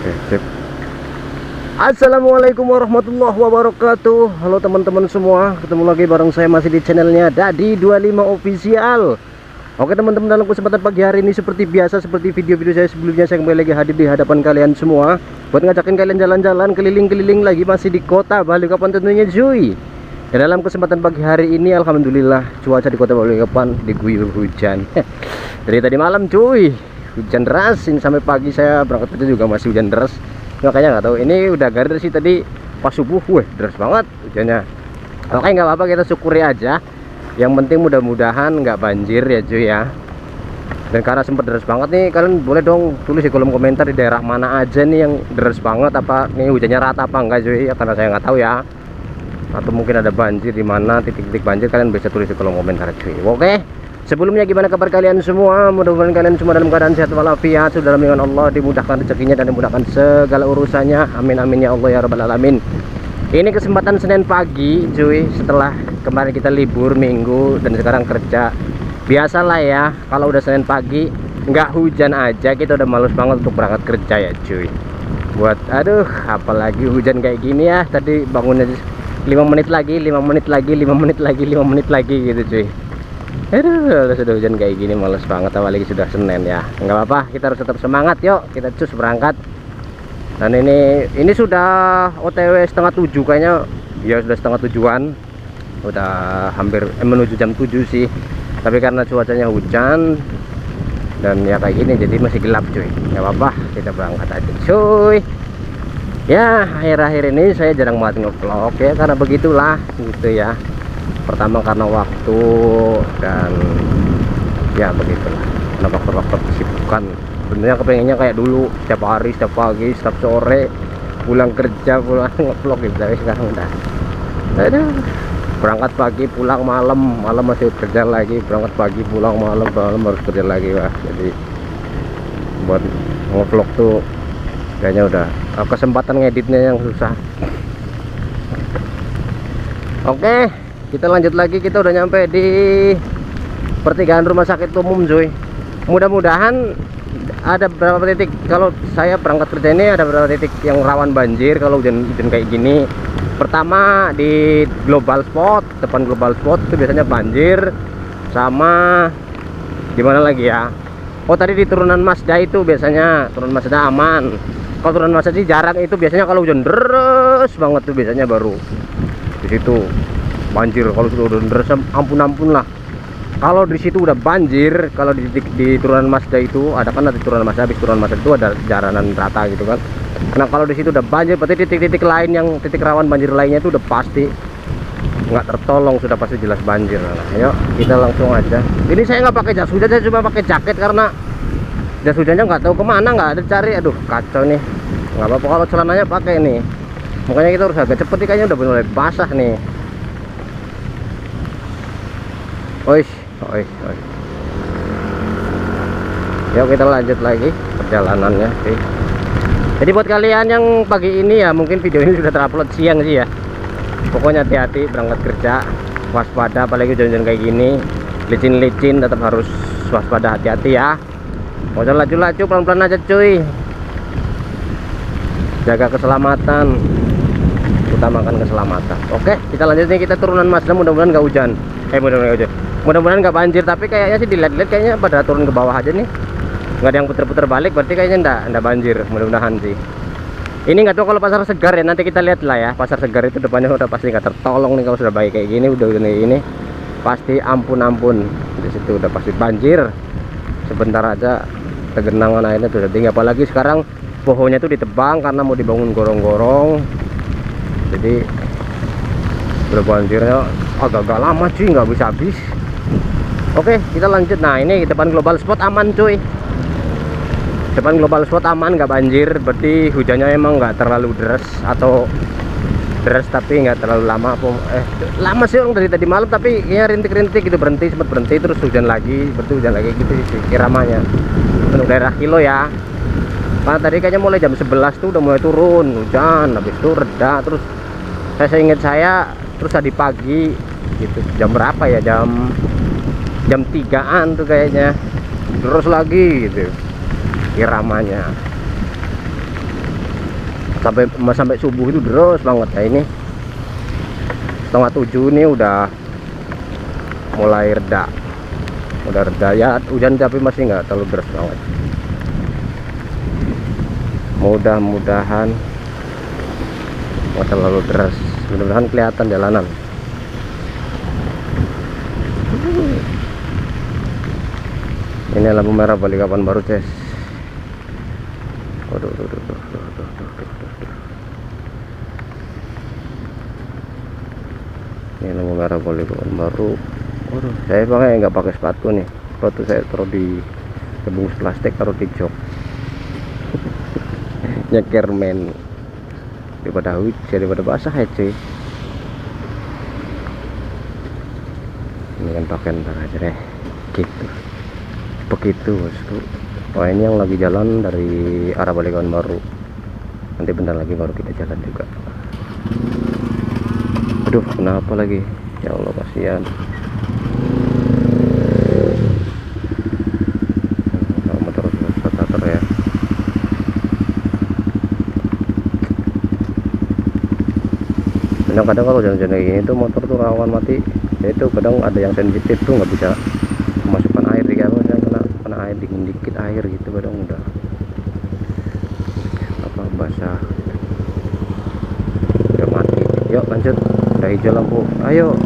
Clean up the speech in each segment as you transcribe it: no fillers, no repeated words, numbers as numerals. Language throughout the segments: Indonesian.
Oke, sip. Assalamualaikum warahmatullahi wabarakatuh. Halo teman-teman semua, ketemu lagi bareng saya masih di channelnya Dadi 25 Official. Oke teman-teman, dalam kesempatan pagi hari ini seperti biasa, seperti video-video saya sebelumnya, saya kembali lagi hadir di hadapan kalian semua buat ngajakin kalian jalan-jalan keliling-keliling lagi, masih di kota Balikpapan tentunya cuy. Dan dalam kesempatan pagi hari ini alhamdulillah cuaca di kota Balikpapan diguyur hujan dari tadi malam cuy, hujan deras. Ini sampai pagi saya berangkat kerja juga masih hujan deras, makanya nggak tahu ini udah garis sih tadi pas subuh. Deras banget hujannya. Oke, nggak apa-apa, kita syukuri aja. Yang penting mudah-mudahan nggak banjir ya cuy ya. Dan karena sempat deras banget nih, kalian boleh dong tulis di kolom komentar di daerah mana aja nih yang deras banget, apa nih hujannya rata apa enggak cuy ya, karena saya nggak tahu ya. Atau mungkin ada banjir di mana, titik-titik banjir, kalian bisa tulis di kolom komentar cuy. Oke, sebelumnya gimana kabar kalian semua? Mudah-mudahan kalian semua dalam keadaan sehat walafiat, sudah dalam lindungan Allah, dimudahkan rezekinya dan dimudahkan segala urusannya. Amin amin ya Allah ya rabbal alamin. Ini kesempatan Senin pagi cuy, setelah kemarin kita libur minggu dan sekarang kerja. Biasalah ya, kalau udah Senin pagi nggak hujan aja kita udah males banget untuk berangkat kerja ya cuy. Buat aduh, apalagi hujan kayak gini ya. Tadi bangunnya 5 menit lagi, 5 menit lagi, 5 menit lagi, 5 menit lagi gitu cuy. Aduh, sudah hujan kayak gini males banget, apalagi sudah Senin ya. Nggak apa-apa, kita harus tetap semangat, yuk kita cus berangkat. Dan ini sudah OTW setengah 7 kayaknya ya, sudah setengah 7-an, udah hampir menuju jam 7 sih. Tapi karena cuacanya hujan dan ya kayak gini jadi masih gelap cuy, nggak apa-apa, kita berangkat aja cuy. Ya akhir-akhir ini saya jarang banget nge-vlog ya, karena begitulah gitu ya. Pertama karena waktu, dan ya begitulah, karena faktor-faktor kesibukan. Sebenarnya kepengennya kayak dulu, setiap hari, setiap pagi, setiap sore pulang kerja, pulang nge-vlog gitu. Tapi sekarang udah aduh, berangkat pagi pulang malam, malam masih kerja lagi, berangkat pagi pulang malam, malam harus kerja lagi. Wah, jadi buat nge-vlog tuh kayaknya udah kesempatan ngeditnya yang susah. Oke, kita lanjut lagi. Kita udah nyampe di pertigaan rumah sakit umum cuy. Mudah-mudahan ada beberapa titik, kalau saya berangkat kerja ini ada beberapa titik yang rawan banjir kalau hujan kayak gini. Pertama di Global Spot, depan Global Spot itu biasanya banjir. Sama di mana lagi ya? Oh, tadi di turunan Mazda itu biasanya, turunan Mazda aman. Kalau turunan Mazda sih jarang, itu biasanya kalau hujan deras banget tuh biasanya baru di situ banjir. Kalau sudah hujan deras ampun lah. Kalau di situ udah banjir, kalau di turunan Mazda itu ada, kan ada turunan Mazda, habis turunan Mazda itu ada jalanan rata gitu kan. Nah kalau di situ udah banjir, berarti titik-titik lain yang titik rawan banjir lainnya itu udah pasti nggak tertolong, sudah pasti jelas banjir. Nah, ayo kita langsung aja. Ini saya nggak pakai jas hujan, saya cuma pakai jaket karena jas hujannya nggak tahu kemana, nggak ada cari. Aduh kacau nih. Nggak apa-apa kalau celananya pakai nih. Makanya kita harus agak cepet nih, kayaknya udah mulai basah nih. Oish. Yuk kita lanjut lagi perjalanannya. Oke. Jadi buat kalian yang pagi ini ya, mungkin video ini sudah terupload siang sih ya. Pokoknya hati-hati berangkat kerja, waspada, apalagi hujan-hujan kayak gini, licin-licin, tetap harus waspada, hati-hati ya. Mau laju-laju pelan-pelan aja cuy. Jaga keselamatan, utamakan keselamatan. Oke, kita lanjut nih, kita turunan Mazda, mudah-mudahan nggak hujan. Mudah-mudahan nggak banjir, tapi kayaknya sih dilihat-lihat kayaknya pada turun ke bawah aja nih. Nggak ada yang puter-puter balik, berarti kayaknya enggak banjir, mudah-mudahan sih. Ini nggak tahu kalau pasar segar ya, nanti kita lihat lah ya. Pasar segar itu depannya udah pasti nggak tertolong nih kalau sudah baik kayak gini, udah ini pasti ampun. Di situ udah pasti banjir. Sebentar aja kegenangan airnya sudah tinggi, apalagi sekarang pohonnya itu ditebang karena mau dibangun gorong-gorong. Jadi udah banjirnya agak lama cuy, nggak bisa habis. Oke, kita lanjut. Nah ini depan Global Spot aman cuy, depan Global Spot aman, nggak banjir. Berarti hujannya emang nggak terlalu deras, atau deras tapi nggak terlalu lama. Lama sih orang dari tadi malam, tapi kayaknya rintik-rintik gitu, sempat berhenti terus hujan lagi, berarti hujan lagi gitu sih kiramanya. Untuk daerah Kilo ya, karena tadi kayaknya mulai jam 11 tuh udah mulai turun hujan, habis itu reda. Terus saya ingat terus tadi pagi gitu, jam berapa ya, jam 3-an tuh kayaknya terus lagi gitu iramanya. sampai subuh itu deras banget ya. Ini 6:30 nih udah mulai reda, ya hujan tapi masih nggak terlalu deras banget. Mudah-mudahan nggak terlalu deras, mudah-mudahan kelihatan jalanan. Ini lampu merah Balikpapan baru, Ces. Waduh, ini lampu merah Balikpapan baru. Waduh, saya pakai nggak pakai sepatu nih. Sepatu saya taruh di bungkus plastik, taruh di jok. Nyeker men daripada hujan, daripada basah ya cuy. Ini kan pakaian ntar aja deh gitu, begitu bosku. Wah, ini yang lagi jalan dari arah Balikpapan baru, nanti bentar lagi baru kita jalan juga. Aduh, kenapa lagi ya Allah, kasihan. Motor starter ya. Kadang-kadang kalau hujan-hujan kayak gini tuh motor tuh rawan mati. Ya itu kadang ada yang sensitif tuh nggak bisa memasukkan air di kalau yang kena air dikit air gitu, kadang udah apa basah, udah mati. Yuk lanjut, udah hijau lampu, ayo.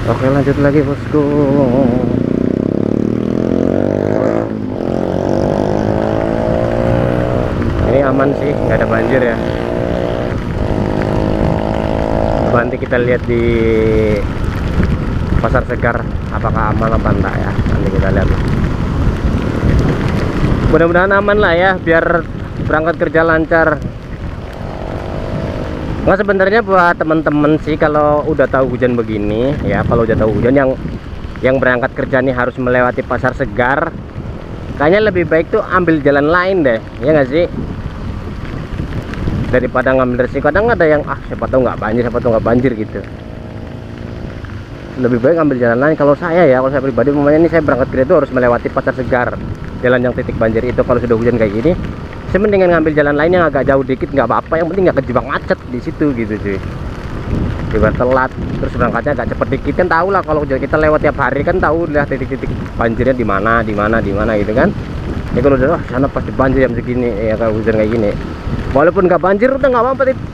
Oke, lanjut lagi bosku. Ini aman sih, nggak ada banjir ya. Nanti kita lihat di Pasar Segar apakah aman apa enggak ya, nanti kita lihat. Mudah-mudahan aman lah ya, biar berangkat kerja lancar. Nggak, sebenarnya buat teman-teman sih kalau udah tahu hujan begini ya, kalau udah tahu hujan yang berangkat kerja nih harus melewati Pasar Segar, kayaknya lebih baik tuh ambil jalan lain deh, ya nggak sih, daripada ngambil resiko. Kadang ada yang siapa tahu nggak banjir gitu. Lebih baik ambil jalan lain. Kalau saya pribadi, umumnya ini saya berangkat kerja itu harus melewati Pasar Segar, jalan yang titik banjir itu. Kalau sudah hujan kayak gini, saya mendingan ngambil jalan lain yang agak jauh dikit, nggak apa-apa, yang penting nggak kejebak macet di situ gitu cuy. Biar telat, terus berangkatnya agak cepet dikit. Kan tahu lah kalau kita lewat tiap hari kan tahu lah titik-titik banjirnya di mana gitu kan. Ya kalau udah sana pasti banjir jam segini ya, kalau hujan kayak gini. Walaupun nggak banjir udah nggak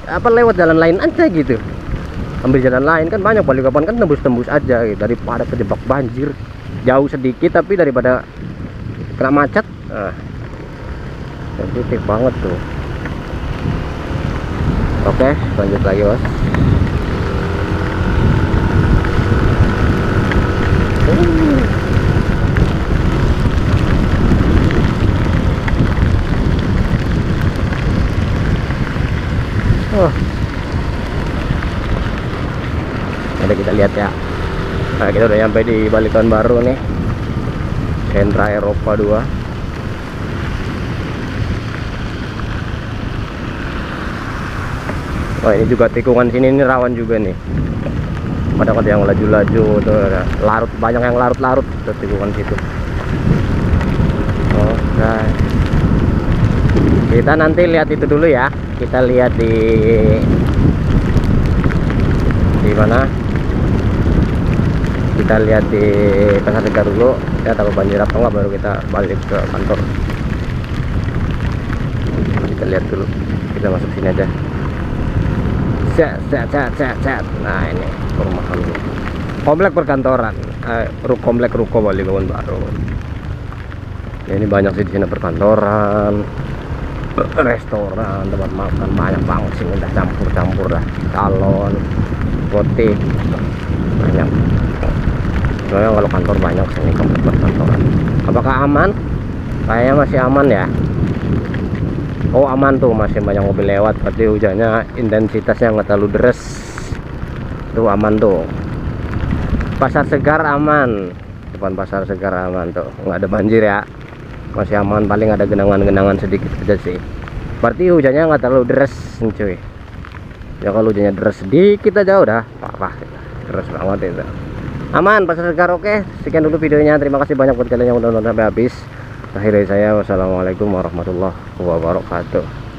apa lewat jalan lain aja gitu. Ambil jalan lain kan banyak, Balikpapan kan tembus-tembus aja gitu, daripada kejebak banjir. Jauh sedikit tapi daripada kena macet. Nah, sensitif banget tuh. Oke, lanjut lagi bos. Ada kita lihat ya. Nah, kita udah nyampe di Balikpapan baru nih, Sentra Eropa 2. Wah, ini juga tikungan sini ini rawan juga nih. Ada yang laju-laju tuh, larut, banyak yang larut-larut tuh tikungan situ. Oke. Kita nanti lihat itu dulu ya. Kita lihat di mana? Kita lihat di Pasar Segar dulu. Ya, tahu banjir apa enggak baru kita balik ke kantor. Kita lihat dulu. Kita masuk sini aja. Set. Nah, ini perumahan komplek perkantoran, komplek ruko Balikpapan baru. Ya, ini banyak sih di sini, perkantoran, restoran, tempat makan, banyak banget sih, udah campur dah, salon, botik, banyak. Soalnya kalau kantor banyak sini, komplek perkantoran. Apakah aman? Kayaknya masih aman ya. Oh, aman tuh, masih banyak mobil lewat, berarti hujannya intensitasnya nggak terlalu deras. Tuh aman tuh. Pasar Segar aman, depan Pasar Segar aman tuh, nggak ada banjir ya, masih aman. Paling ada genangan-genangan sedikit aja sih, berarti hujannya nggak terlalu deras cuy. Ya kalau hujannya deras sedikit aja udah parah, deras banget itu. aman, pasar segar. Oke, sekian dulu videonya. Terima kasih banyak buat kalian yang udah nonton sampai habis. Akhir dari saya, wassalamualaikum warahmatullahi wabarakatuh.